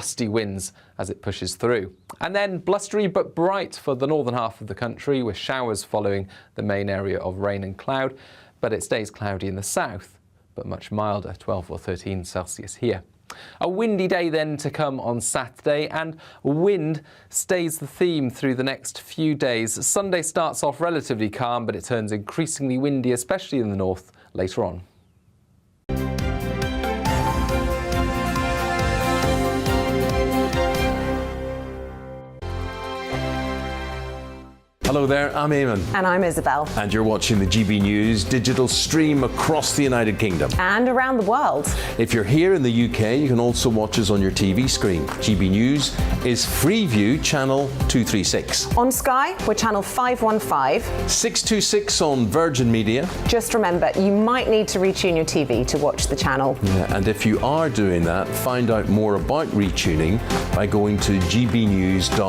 gusty winds as it pushes through. And then blustery but bright for the northern half of the country, with showers following the main area of rain and cloud. But it stays cloudy in the south, but much milder, 12 or 13 Celsius here. A windy day then to come on Saturday, and wind stays the theme through the next few days. Sunday starts off relatively calm, but it turns increasingly windy, especially in the north later on. Hello there, I'm Eamon. And I'm Isabel. And you're watching the GB News digital stream across the United Kingdom. And around the world. If you're here in the UK, you can also watch us on your TV screen. GB News is Freeview channel 236. On Sky, we're channel 515. 626 on Virgin Media. Just remember, you might need to retune your TV to watch the channel. Yeah, and if you are doing that, find out more about retuning by going to gbnews.uk.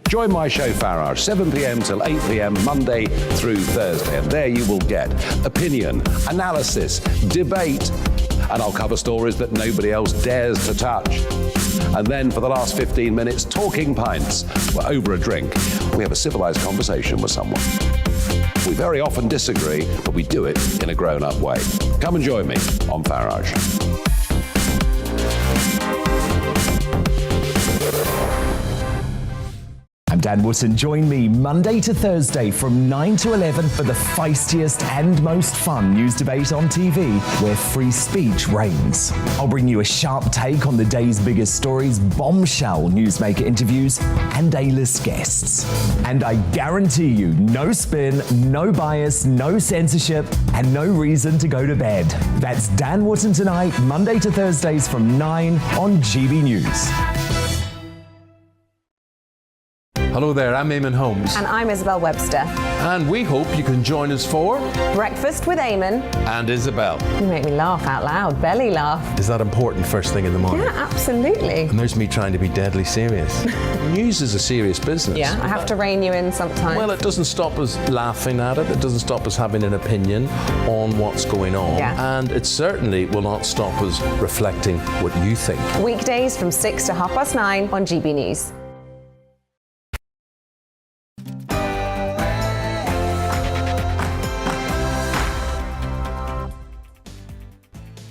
Join my show Farage, 7 p.m. till 8 p.m. Monday through Thursday, and there you will get opinion, analysis, debate, and I'll cover stories that nobody else dares to touch. And then for the last 15 minutes, talking pints. We're over a drink. We have a civilized conversation with someone. We very often disagree, but we do it in a grown-up way. Come and join me on Farage. I'm Dan Wootton. Join me Monday to Thursday from 9 to 11 for the feistiest and most fun news debate on TV, where free speech reigns. I'll bring you a sharp take on the day's biggest stories, bombshell newsmaker interviews, and A-list guests. And I guarantee you, no spin, no bias, no censorship, and no reason to go to bed. That's Dan Wootton tonight, Monday to Thursdays from 9 on GB News. Hello there, I'm Eamon Holmes. And I'm Isabel Webster. And we hope you can join us for Breakfast with Eamon and Isabel. You make me laugh out loud, belly laugh. Is that important first thing in the morning? Yeah, absolutely. And there's me trying to be deadly serious. News is a serious business. Yeah, I have to rein you in sometimes. Well, it doesn't stop us laughing at it. It doesn't stop us having an opinion on what's going on. Yeah. And it certainly will not stop us reflecting what you think. Weekdays from 6 to 9:30 on GB News.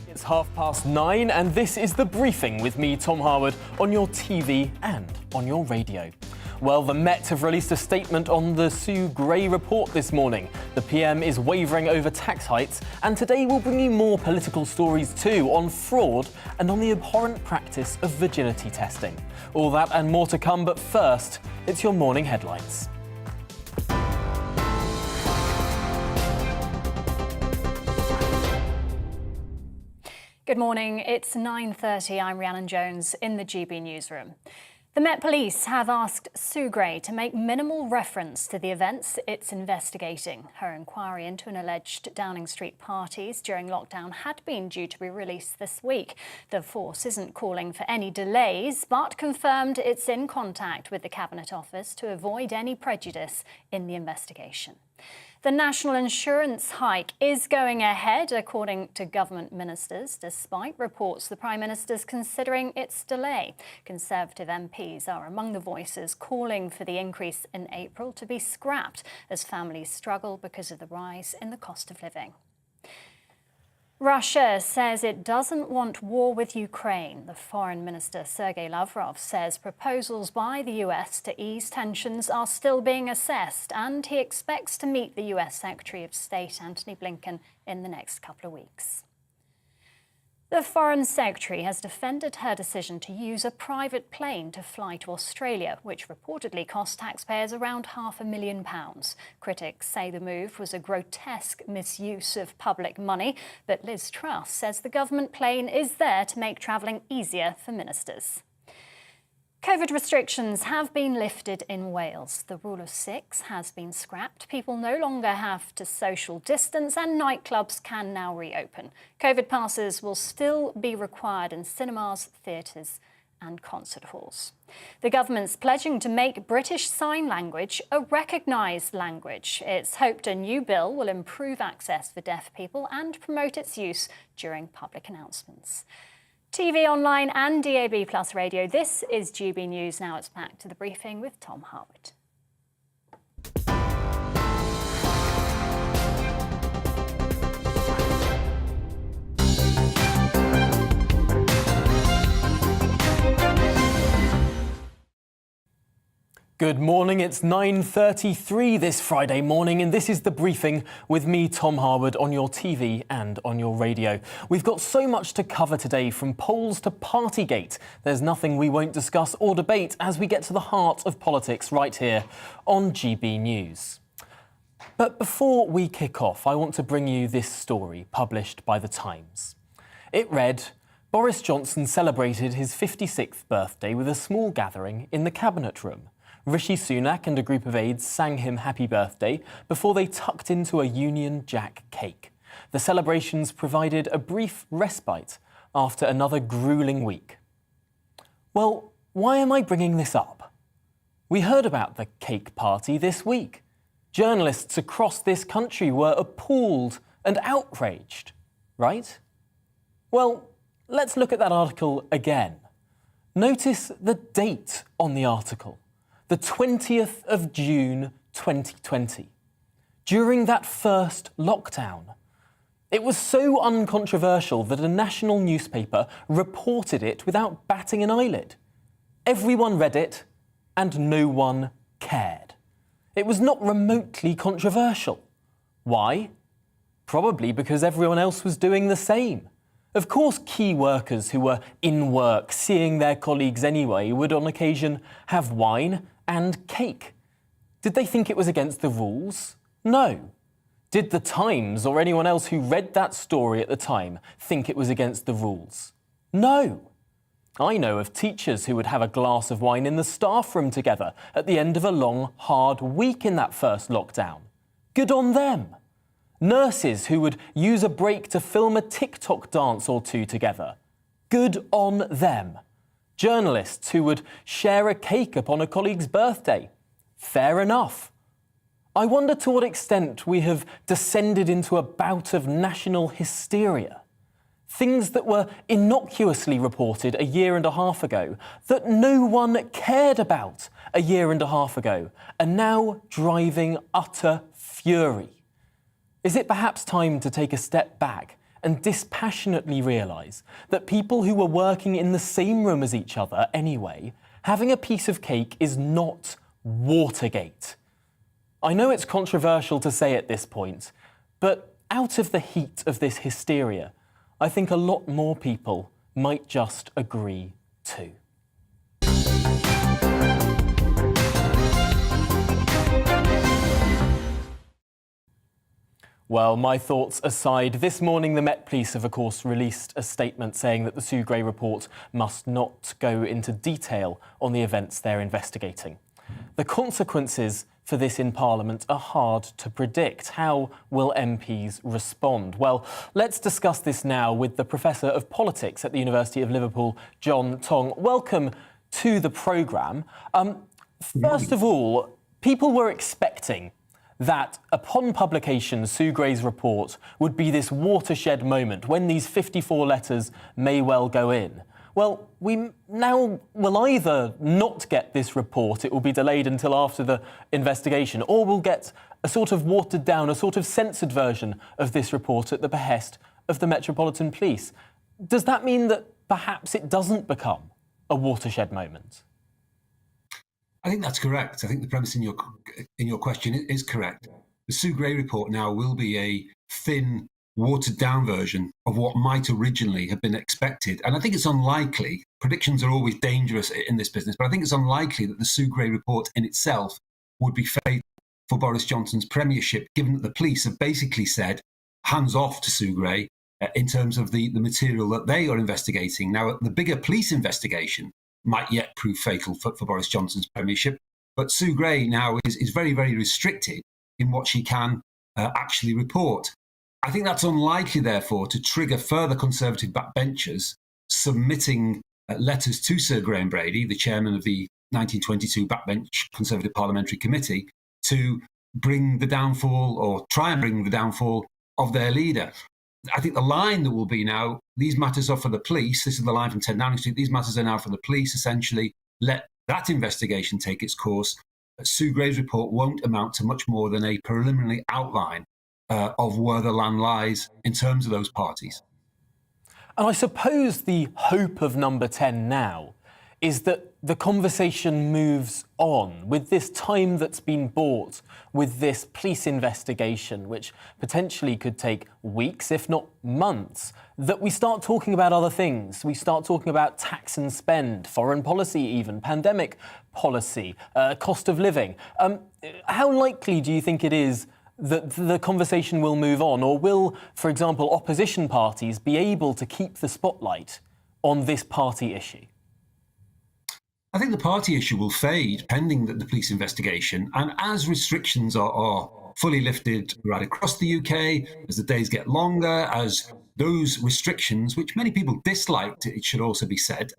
It's 9:30 and this is The Briefing with me, Tom Harwood, on your TV and on your radio. Well, the Met have released a statement on the Sue Gray report this morning. The PM is wavering over tax hikes, and today we'll bring you more political stories too on fraud and on the abhorrent practice of virginity testing. All that and more to come, but first, it's your morning headlines. Good morning, it's 9:30. I'm Rhiannon Jones in the GB newsroom. The Met Police have asked Sue Gray to make minimal reference to the events it's investigating. Her inquiry into an alleged Downing Street parties during lockdown had been due to be released this week. The force isn't calling for any delays, but confirmed it's in contact with the Cabinet Office to avoid any prejudice in the investigation. The national insurance hike is going ahead, according to government ministers, despite reports the Prime Minister's considering its delay. Conservative MPs are among the voices calling for the increase in April to be scrapped as families struggle because of the rise in the cost of living. Russia says it doesn't want war with Ukraine. The Foreign Minister Sergei Lavrov says proposals by the US to ease tensions are still being assessed, and he expects to meet the US Secretary of State Antony Blinken in the next couple of weeks. The Foreign Secretary has defended her decision to use a private plane to fly to Australia, which reportedly cost taxpayers around £500,000. Critics say the move was a grotesque misuse of public money, but Liz Truss says the government plane is there to make travelling easier for ministers. COVID restrictions have been lifted in Wales. The rule of 6 has been scrapped. People no longer have to social distance and nightclubs can now reopen. COVID passes will still be required in cinemas, theatres and concert halls. The government's pledging to make British Sign Language a recognised language. It's hoped a new bill will improve access for deaf people and promote its use during public announcements. TV, online and DAB Plus radio. This is GB News. Now it's back to the briefing with Tom Harwood. Good morning, it's 9:33 this Friday morning and this is the briefing with me, Tom Harwood, on your TV and on your radio. We've got so much to cover today, from polls to Partygate. There's nothing we won't discuss or debate as we get to the heart of politics right here on GB News. But before we kick off, I want to bring you this story published by The Times. It read, Boris Johnson celebrated his 56th birthday with a small gathering in the Cabinet Room. Rishi Sunak and a group of aides sang him happy birthday before they tucked into a Union Jack cake. The celebrations provided a brief respite after another gruelling week. Well, why am I bringing this up? We heard about the cake party this week. Journalists across this country were appalled and outraged, right? Well, let's look at that article again. Notice the date on the article. The 20th of June 2020, during that first lockdown. It was so uncontroversial that a national newspaper reported it without batting an eyelid. Everyone read it and no one cared. It was not remotely controversial. Why? Probably because everyone else was doing the same. Of course, key workers who were in work, seeing their colleagues anyway, would on occasion have wine and cake. Did they think it was against the rules? No. Did The Times or anyone else who read that story at the time think it was against the rules? No. I know of teachers who would have a glass of wine in the staff room together at the end of a long, hard week in that first lockdown. Good on them. Nurses who would use a break to film a TikTok dance or two together. Good on them. Journalists who would share a cake upon a colleague's birthday. Fair enough. I wonder to what extent we have descended into a bout of national hysteria. Things that were innocuously reported a year and a half ago, that no one cared about a year and a half ago, are now driving utter fury. Is it perhaps time to take a step back and dispassionately realise that people who were working in the same room as each other anyway, having a piece of cake is not Watergate? I know it's controversial to say at this point, but out of the heat of this hysteria, I think a lot more people might just agree too. Well, my thoughts aside, this morning the Met Police have, of course, released a statement saying that the Sue Gray report must not go into detail on the events they're investigating. The consequences for this in Parliament are hard to predict. How will MPs respond? Well, let's discuss this now with the Professor of Politics at the University of Liverpool, John Tong. Welcome to the programme. First of all, people were expecting that upon publication, Sue Gray's report would be this watershed moment when these 54 letters may well go in. Well, we now will either not get this report, it will be delayed until after the investigation, or we'll get a sort of watered down, a sort of censored version of this report at the behest of the Metropolitan Police. Does that mean that perhaps it doesn't become a watershed moment? I think that's correct. I think the premise in your question is correct. The Sue Gray report now will be a thin, watered-down version of what might originally have been expected. And I think it's unlikely, predictions are always dangerous in this business, but I think it's unlikely that the Sue Gray report in itself would be fatal for Boris Johnson's premiership, given that the police have basically said, hands off to Sue Gray in terms of the material that they are investigating. Now, the bigger police investigation might yet prove fatal for Boris Johnson's premiership. But Sue Gray now is very, very restricted in what she can actually report. I think that's unlikely, therefore, to trigger further Conservative backbenchers submitting letters to Sir Graham Brady, the chairman of the 1922 Backbench Conservative Parliamentary Committee, to bring the downfall or try and bring the downfall of their leader. I think the line that will be now, these matters are for the police. This is the line from 10 Downing Street. These matters are now for the police, essentially. Let that investigation take its course. Sue Gray's report won't amount to much more than a preliminary outline of where the land lies in terms of those parties. And I suppose the hope of Number 10 now is that the conversation moves on with this time that's been bought with this police investigation, which potentially could take weeks, if not months, that we start talking about other things. We start talking about tax and spend, foreign policy even, pandemic policy, cost of living. How likely do you think it is that the conversation will move on? Or will, for example, opposition parties be able to keep the spotlight on this party issue? I think the party issue will fade pending the police investigation. And as restrictions are fully lifted right across the UK, as the days get longer, as those restrictions, which many people disliked, it should also be said,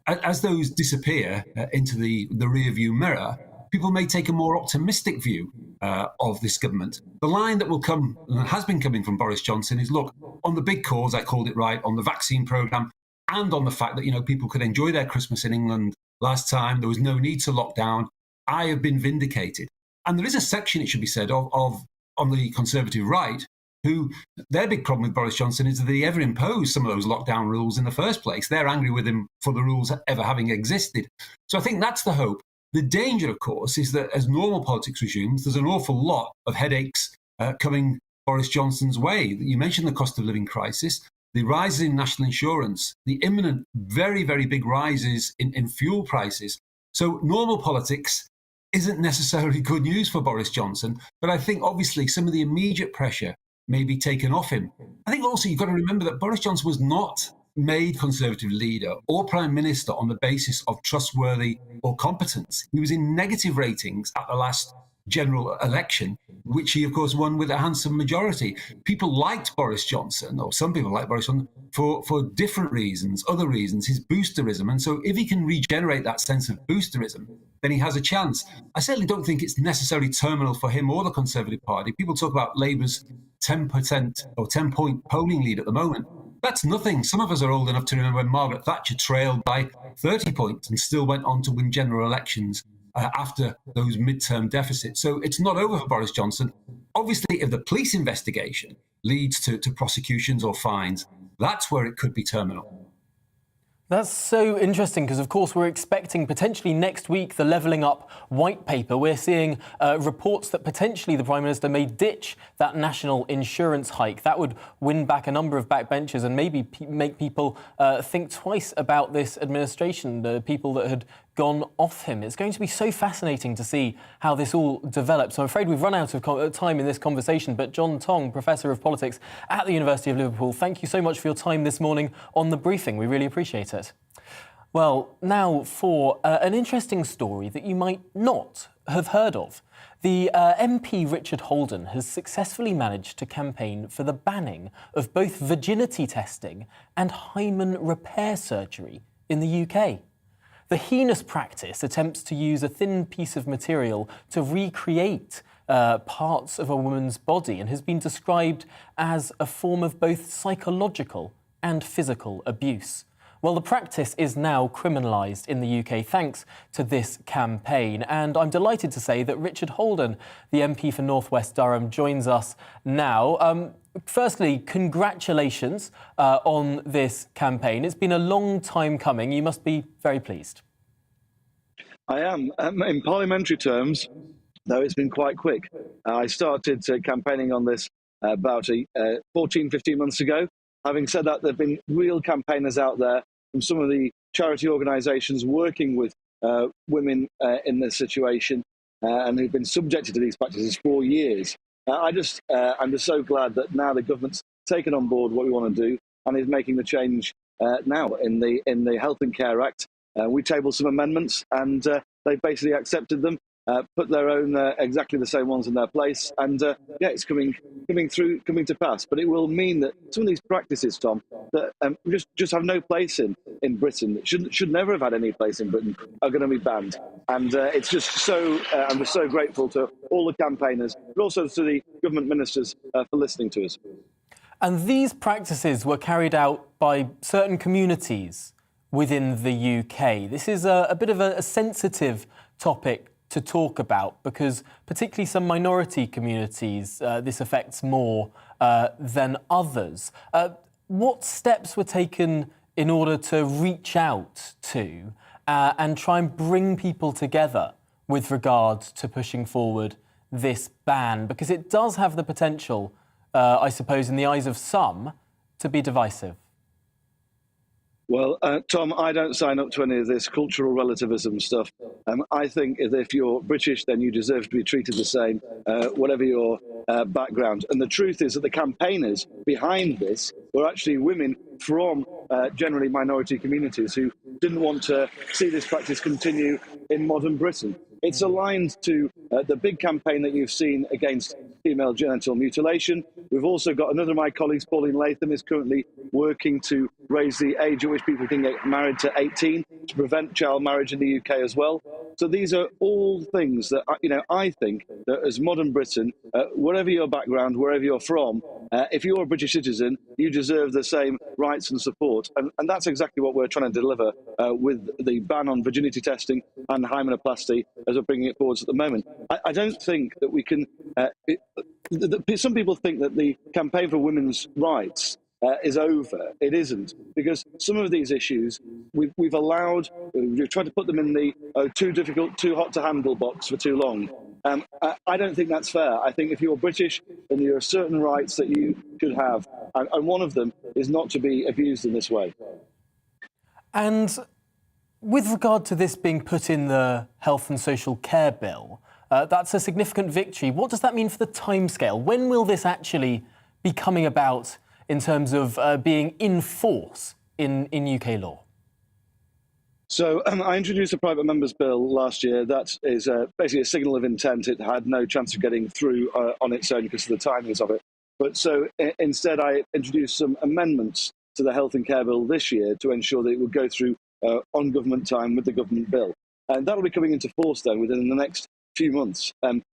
as those disappear into the rearview mirror, people may take a more optimistic view of this government. The line that will come, and has been coming from Boris Johnson, is, look, on the big cause, I called it right, on the vaccine programme, and on the fact that, you know, people could enjoy their Christmas in England last time, there was no need to lock down, I have been vindicated. And there is a section, it should be said, of on the Conservative right, who their big problem with Boris Johnson is that he ever imposed some of those lockdown rules in the first place. They're angry with him for the rules ever having existed. So I think that's the hope. The danger, of course, is that as normal politics resumes, there's an awful lot of headaches coming Boris Johnson's way. You mentioned the cost of living crisis, the rises in national insurance, the imminent, very, very big rises in fuel prices. So normal politics isn't necessarily good news for Boris Johnson, but I think obviously some of the immediate pressure may be taken off him. I think also you've got to remember that Boris Johnson was not made Conservative leader or Prime Minister on the basis of trustworthy or competence. He was in negative ratings at the last general election, which he, of course, won with a handsome majority. People liked Boris Johnson, or some people liked Boris Johnson, for different reasons, other reasons, his boosterism. And so if he can regenerate that sense of boosterism, then he has a chance. I certainly don't think it's necessarily terminal for him or the Conservative Party. People talk about Labour's 10% or 10-point polling lead at the moment. That's nothing. Some of us are old enough to remember when Margaret Thatcher trailed by 30 points and still went on to win general elections after those midterm deficits. So it's not over for Boris Johnson. Obviously, if the police investigation leads to prosecutions or fines, that's where it could be terminal. That's so interesting because, of course, we're expecting potentially next week the Levelling Up white paper. We're seeing reports that potentially the Prime Minister may ditch that national insurance hike. That would win back a number of backbenchers and maybe make people think twice about this administration, the people that had gone off him. It's going to be so fascinating to see how this all develops. I'm afraid we've run out of time in this conversation, but John Tong, Professor of Politics at the University of Liverpool, thank you so much for your time this morning on The Briefing. We really appreciate it. Well, now for an interesting story that you might not have heard of. The MP Richard Holden has successfully managed to campaign for the banning of both virginity testing and hymen repair surgery in the UK. The heinous practice attempts to use a thin piece of material to recreate parts of a woman's body and has been described as a form of both psychological and physical abuse. Well, the practice is now criminalised in the UK thanks to this campaign. And I'm delighted to say that Richard Holden, the MP for North West Durham, joins us now. Firstly, congratulations on this campaign. It's been a long time coming. You must be very pleased. I am. In parliamentary terms, though, it's been quite quick. I started campaigning on this about 14, 15 months ago. Having said that, there have been real campaigners out there from some of the charity organisations working with women in this situation and who've been subjected to these practices for years. I'm just so glad that now the government's taken on board what we want to do and is making the change now in the Health and Care Act. We tabled some amendments and they've basically accepted them, put their own exactly the same ones in their place, and it's coming to pass. But it will mean that some of these practices, Tom, that just have no place in Britain, that should never have had any place in Britain, are going to be banned. And it's just so I'm just so grateful to all the campaigners, but also to the government ministers for listening to us. And these practices were carried out by certain communities within the UK. This is a bit of a sensitive topic to talk about because particularly some minority communities this affects more than others. What steps were taken in order to reach out to and try and bring people together with regard to pushing forward this ban? Because it does have the potential, I suppose, in the eyes of some, to be divisive. Well, Tom, I don't sign up to any of this cultural relativism stuff. I think if you're British, then you deserve to be treated the same, whatever your background. And the truth is that the campaigners behind this were actually women from generally minority communities who didn't want to see this practice continue in modern Britain. It's aligned to the big campaign that you've seen against female genital mutilation. We've also got another of my colleagues, Pauline Latham, is currently working to raise the age at which people can get married to 18 to prevent child marriage in the UK as well. So these are all things that, I think that as modern Britain, whatever your background, wherever you're from, if you're a British citizen, you deserve the same rights and support. And that's exactly what we're trying to deliver with the ban on virginity testing and hymenoplasty as we're bringing it forwards at the moment. I don't think that we can... some people think that the campaign for women's rights is over. It isn't, because some of these issues we've tried to put them in the too difficult, too hot to handle box for too long. I don't think that's fair. I think if you're British, then there are certain rights that you should have, and one of them is not to be abused in this way. And with regard to this being put in the Health and Social Care Bill, that's a significant victory. What does that mean for the timescale? When will this actually be coming about in terms of being in force in UK law? So I introduced a private members bill last year. That is basically a signal of intent. It had no chance of getting through on its own because of the timings of it. But so instead, I introduced some amendments to the Health and Care Bill this year to ensure that it would go through on government time with the government bill. And that'll be coming into force then within the next few months.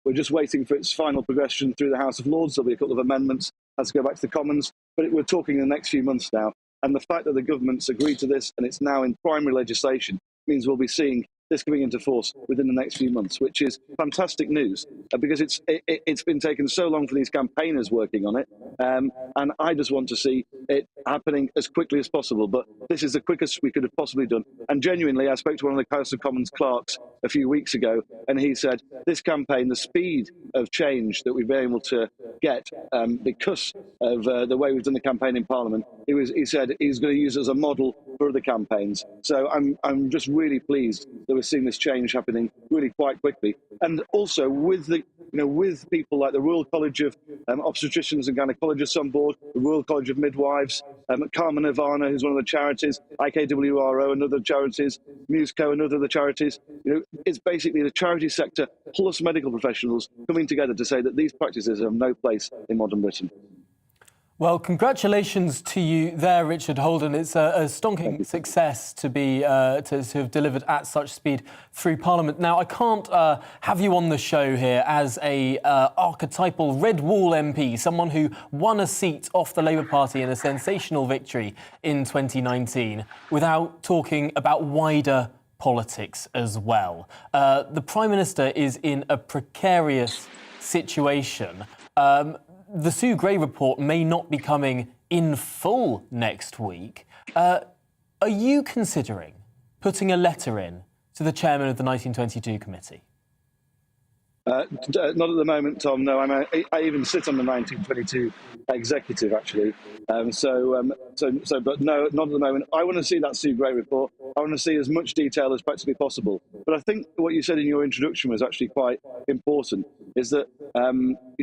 We're just waiting for its final progression through the House of Lords. There'll be a couple of amendments, has to go back to the Commons, but we're talking in the next few months now. And the fact that the government's agreed to this and it's now in primary legislation means we'll be seeing this coming into force within the next few months, which is fantastic news because it's been taken so long for these campaigners working on it. And I just want to see it happening as quickly as possible. But this is the quickest we could have possibly done. And genuinely, I spoke to one of the House of Commons clerks a few weeks ago, and he said this campaign, the speed of change that we've been able to get because of the way we've done the campaign in Parliament, he said he's going to use it as a model for other campaigns. So I'm just really pleased that we're seeing this change happening really quite quickly. And also with with people like the Royal College of Obstetricians and Gynecologists on board, the Royal College of Midwives, Karma Nirvana, who's one of the charities, IKWRO and other charities, MuseCo and other charities. It's basically the charity sector plus medical professionals coming together to say that these practices have no place in modern Britain. Well, congratulations to you there, Richard Holden. It's a stonking success to be to have delivered at such speed through Parliament. Now, I can't have you on the show here as a archetypal Red Wall MP, someone who won a seat off the Labour Party in a sensational victory in 2019, without talking about wider politics as well. The Prime Minister is in a precarious situation. The Sue Gray report may not be coming in full next week. Are you considering putting a letter in to the chairman of the 1922 committee? Not at the moment, Tom. No, I even sit on the 1922 executive, actually. But no, not at the moment. I want to see that Sue Gray report. I want to see as much detail as practically possible. But I think what you said in your introduction was actually quite important. Is that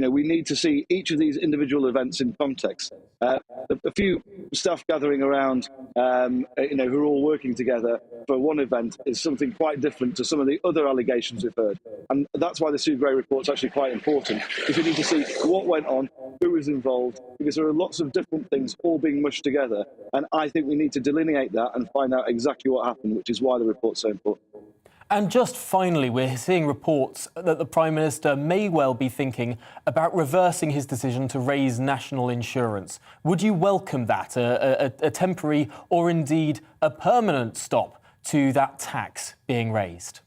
we need to see each of these individual events in context. A few staff gathering around, who are all working together for one event is something quite different to some of the other allegations we've heard. And that's why the Sue Gray report is actually quite important, because we need to see what went on, who was involved, because there are lots of different things all being mushed together. And I think we need to delineate that and find out exactly what happened, which is why the report's so important. And just finally, we're seeing reports that the Prime Minister may well be thinking about reversing his decision to raise national insurance. Would you welcome that, a temporary or indeed a permanent stop to that tax being raised?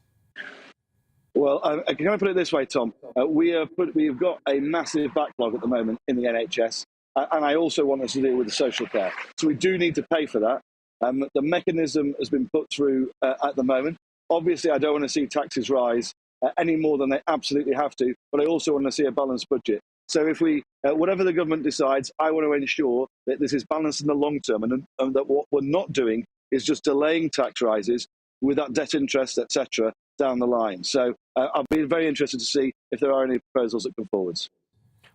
Well, can I put it this way, Tom? We've got a massive backlog at the moment in the NHS, and I also want us to deal with the social care. So we do need to pay for that. The mechanism has been put through at the moment. Obviously, I don't want to see taxes rise any more than they absolutely have to, but I also want to see a balanced budget. So if whatever the government decides, I want to ensure that this is balanced in the long term, and that what we're not doing is just delaying tax rises with that debt interest, etc., down the line. So I'll be very interested to see if there are any proposals that come forwards.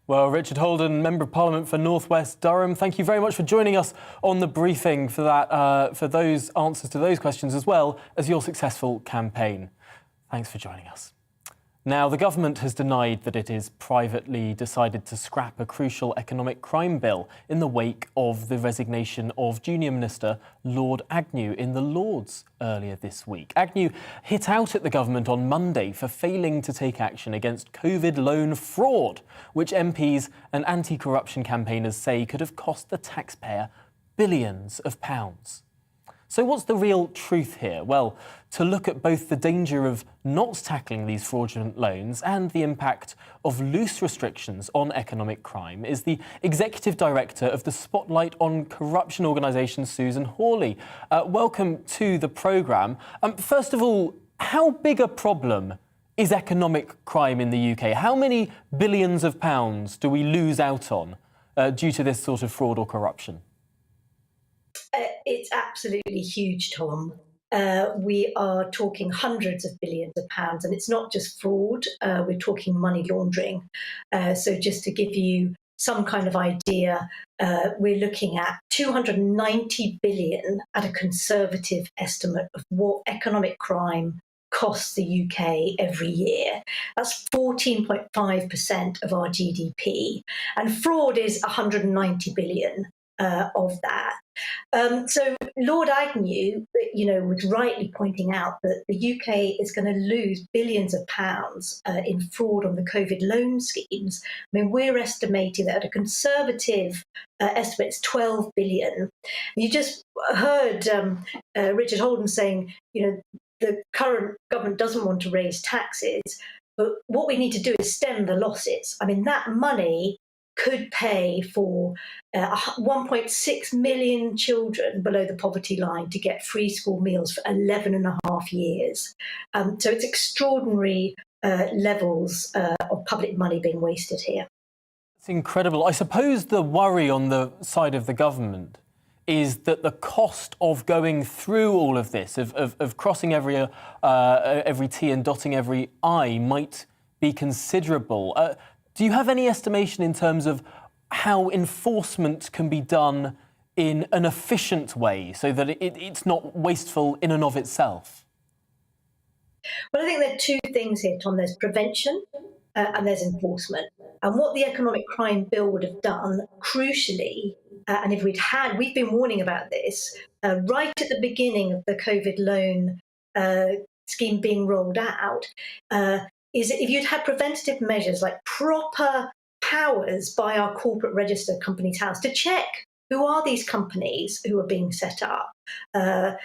Well, Richard Holden, Member of Parliament for North West Durham, thank you very much for joining us on the briefing for that, for those answers to those questions, as well as your successful campaign. Thanks for joining us. Now, the government has denied that it is privately decided to scrap a crucial economic crime bill in the wake of the resignation of Junior Minister Lord Agnew in the Lords earlier this week. Agnew hit out at the government on Monday for failing to take action against COVID loan fraud, which MPs and anti-corruption campaigners say could have cost the taxpayer billions of pounds. So what's the real truth here? Well, to look at both the danger of not tackling these fraudulent loans and the impact of loose restrictions on economic crime is the Executive Director of the Spotlight on Corruption organisation, Susan Hawley. Welcome to the programme. First of all, how big a problem is economic crime in the UK? How many billions of pounds do we lose out on due to this sort of fraud or corruption? It's absolutely huge, Tom. We are talking hundreds of billions of pounds, and it's not just fraud, we're talking money laundering. So just to give you some kind of idea, we're looking at 290 billion at a conservative estimate of what economic crime costs the UK every year. That's 14.5% of our GDP. And fraud is 190 billion. Of that. So Lord Agnew, was rightly pointing out that the UK is going to lose billions of pounds in fraud on the COVID loan schemes. I mean, we're estimating that at a conservative estimate, it's 12 billion. You just heard Richard Holden saying, the current government doesn't want to raise taxes, but what we need to do is stem the losses. I mean, that money could pay for 1.6 million children below the poverty line to get free school meals for 11 and a half years. So it's extraordinary levels of public money being wasted here. It's incredible. I suppose the worry on the side of the government is that the cost of going through all of this, of crossing every T and dotting every I, might be considerable. Do you have any estimation in terms of how enforcement can be done in an efficient way so that it's not wasteful in and of itself? Well, I think there are two things here, Tom. There's prevention and there's enforcement. And what the economic crime bill would have done, crucially, and if we've been warning about this, right at the beginning of the COVID loan scheme being rolled out, is if you'd had preventative measures like proper powers by our corporate register companies house to check who are these companies who are being set up. The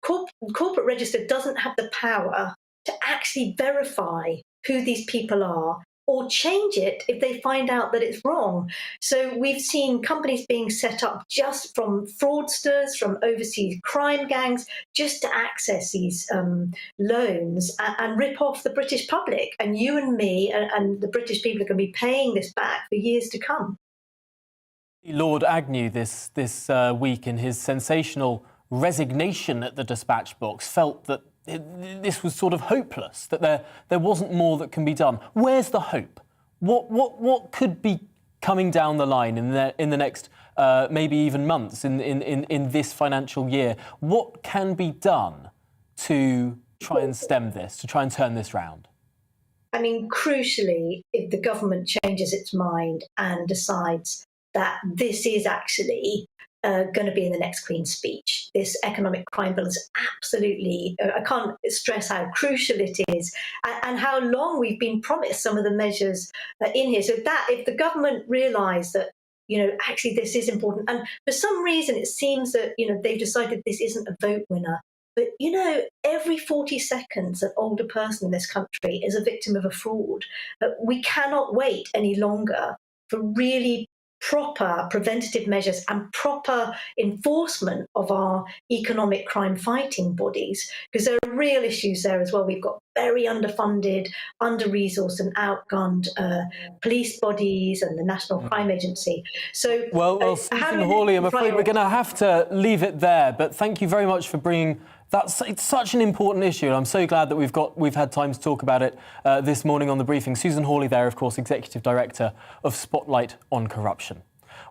corporate register doesn't have the power to actually verify who these people are or change it if they find out that it's wrong. So we've seen companies being set up just from fraudsters, from overseas crime gangs, just to access these loans and rip off the British public. And you and me and the British people are going to be paying this back for years to come. Lord Agnew this week, in his sensational resignation at the dispatch box, felt that this was sort of hopeless, that there wasn't more that can be done. Where's the hope? What could be coming down the line in the next maybe even months in this financial year? What can be done to try and stem this, to try and turn this round? I mean, crucially, if the government changes its mind and decides that this is actually going to be in the next Queen's speech. This economic crime bill is absolutely, I can't stress how crucial it is and how long we've been promised some of the measures in here. So that if the government realised that, actually this is important, and for some reason it seems that, they've decided this isn't a vote winner. But, every 40 seconds, an older person in this country is a victim of a fraud. We cannot wait any longer for really proper preventative measures and proper enforcement of our economic crime fighting bodies, because there are real issues there as well. We've got very underfunded, under-resourced and outgunned police bodies and the National Crime Agency. So, well, Susan Hawley, I'm afraid we're going to have to leave it there, but thank you very much for bringing it's such an important issue, and I'm so glad that we've had time to talk about it this morning on the briefing. Susan Hawley there, of course, Executive Director of Spotlight on Corruption.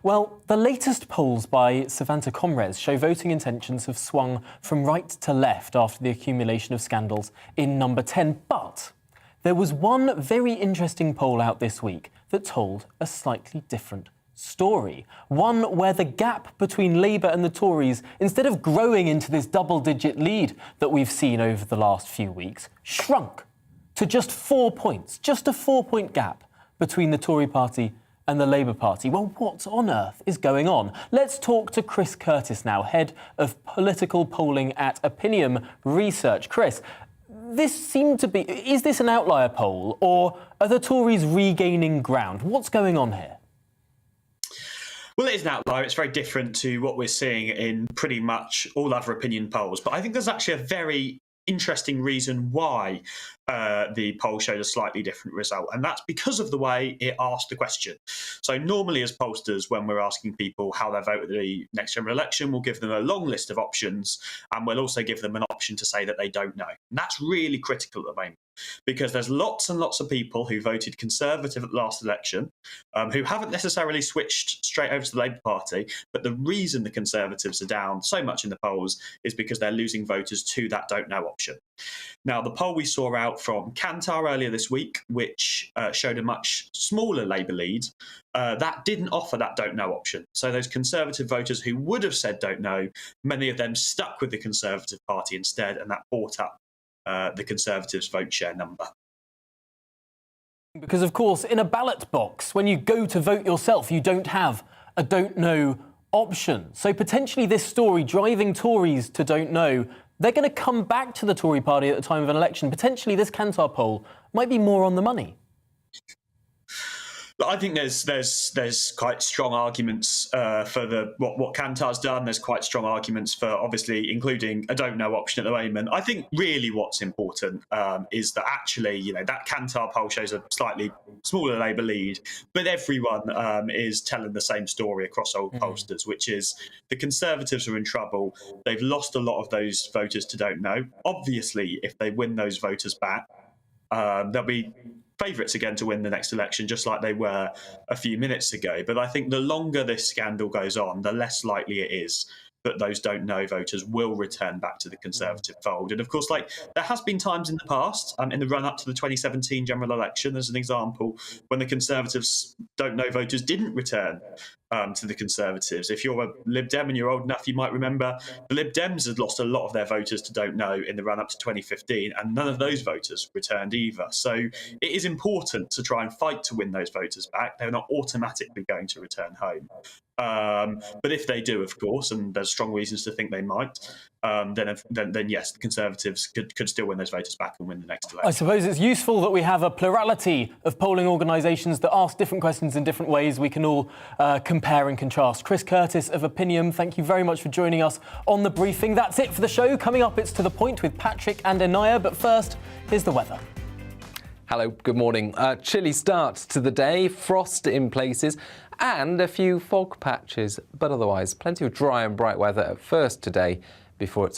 Well, the latest polls by Savanta Comres show voting intentions have swung from right to left after the accumulation of scandals in number 10. But there was one very interesting poll out this week that told a slightly different story. One where the gap between Labour and the Tories, instead of growing into this double-digit lead that we've seen over the last few weeks, shrunk to just 4 points, just a 4-point gap between the Tory party and the Labour Party. Well, what on earth is going on? Let's talk to Chris Curtis now, Head of Political Polling at Opinium Research. Chris, is this an outlier poll, or are the Tories regaining ground? What's going on here? Well, it is an outlier. It's very different to what we're seeing in pretty much all other opinion polls. But I think there's actually a very interesting reason why the poll showed a slightly different result, and that's because of the way it asked the question. So normally as pollsters, when we're asking people how they vote at the next general election, we'll give them a long list of options, and we'll also give them an option to say that they don't know. And that's really critical at the moment, because there's lots and lots of people who voted Conservative at the last election who haven't necessarily switched straight over to the Labour Party, but the reason the Conservatives are down so much in the polls is because they're losing voters to that don't know option. Now, the poll we saw out from Kantar earlier this week, which showed a much smaller Labour lead, that didn't offer that don't know option. So those Conservative voters who would have said don't know, many of them stuck with the Conservative Party instead, and that brought up the Conservatives' vote share number. Because, of course, in a ballot box, when you go to vote yourself, you don't have a don't know option. So potentially this story driving Tories to don't know, they're going to come back to the Tory party at the time of an election. Potentially this Kantar poll might be more on the money. I think there's quite strong arguments for what Kantar's done. There's quite strong arguments for obviously including a don't know option at the moment. I think really what's important is that actually, that Kantar poll shows a slightly smaller Labour lead, but everyone is telling the same story across all pollsters, which is the Conservatives are in trouble. They've lost a lot of those voters to don't know. Obviously, if they win those voters back, they'll be favourites again to win the next election, just like they were a few minutes ago. But I think the longer this scandal goes on, the less likely it is that those don't know voters will return back to the Conservative fold. And of course, there has been times in the past, in the run-up to the 2017 general election, as an example, when the Conservatives don't know voters didn't return to the Conservatives. If you're a Lib Dem and you're old enough, you might remember the Lib Dems had lost a lot of their voters to don't know in the run-up to 2015, and none of those voters returned either. So it is important to try and fight to win those voters back. They're not automatically going to return home. But if they do, of course, and there's strong reasons to think they might, then yes, the Conservatives could still win those voters back and win the next election. I suppose it's useful that we have a plurality of polling organisations that ask different questions in different ways. We can all compare and contrast. Chris Curtis of Opinium, thank you very much for joining us on the briefing. That's it for the show. Coming up, it's To the Point with Patrick and Anaya. But first, here's the weather. Hello, good morning. Chilly start to the day, frost in places and a few fog patches, but otherwise plenty of dry and bright weather at first today before it's